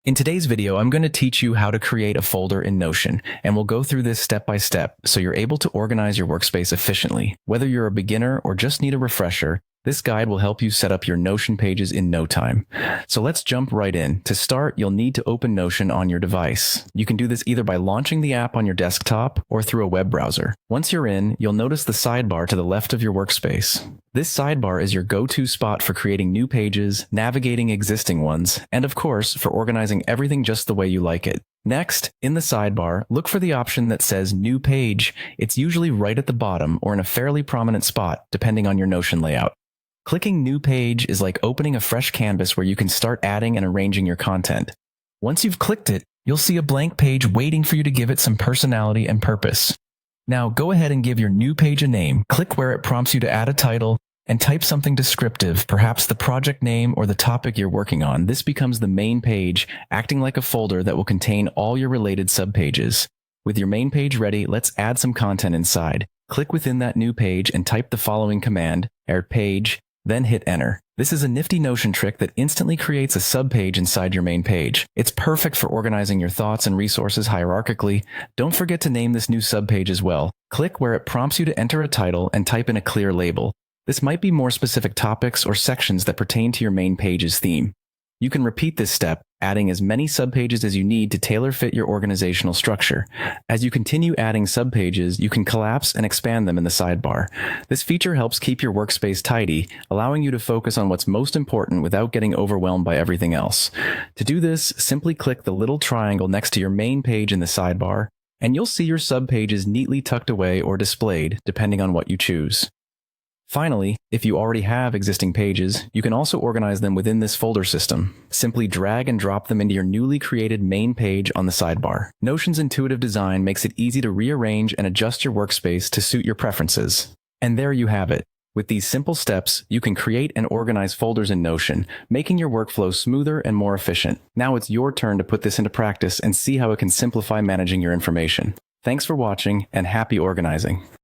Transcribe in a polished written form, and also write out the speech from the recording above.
In today's video, I'm going to teach you how to create a folder in Notion, and we'll go through this step by step so you're able to organize your workspace efficiently. Whether you're a beginner or just need a refresher, this guide will help you set up your Notion pages in no time. So let's jump right in. To start, you'll need to open Notion on your device. You can do this either by launching the app on your desktop or through a web browser. Once you're in, you'll notice the sidebar to the left of your workspace. This sidebar is your go-to spot for creating new pages, navigating existing ones, and of course, for organizing everything just the way you like it. Next, in the sidebar, look for the option that says New Page. It's usually right at the bottom or in a fairly prominent spot, depending on your Notion layout. Clicking New Page is like opening a fresh canvas where you can start adding and arranging your content. Once you've clicked it, you'll see a blank page waiting for you to give it some personality and purpose. Now go ahead and give your new page a name. Click where it prompts you to add a title and type something descriptive, perhaps the project name or the topic you're working on. This becomes the main page, acting like a folder that will contain all your related subpages. With your main page ready, let's add some content inside. Click within that new page and type the following command, add page, then hit enter. This is a nifty Notion trick that instantly creates a subpage inside your main page. It's perfect for organizing your thoughts and resources hierarchically. Don't forget to name this new subpage as well. Click where it prompts you to enter a title and type in a clear label. This might be more specific topics or sections that pertain to your main page's theme. You can repeat this step, adding as many subpages as you need to tailor-fit your organizational structure. As you continue adding subpages, you can collapse and expand them in the sidebar. This feature helps keep your workspace tidy, allowing you to focus on what's most important without getting overwhelmed by everything else. To do this, simply click the little triangle next to your main page in the sidebar, and you'll see your subpages neatly tucked away or displayed, depending on what you choose. Finally, if you already have existing pages, you can also organize them within this folder system. Simply drag and drop them into your newly created main page on the sidebar. Notion's intuitive design makes it easy to rearrange and adjust your workspace to suit your preferences. And there you have it. With these simple steps, you can create and organize folders in Notion, making your workflow smoother and more efficient. Now it's your turn to put this into practice and see how it can simplify managing your information. Thanks for watching, and happy organizing.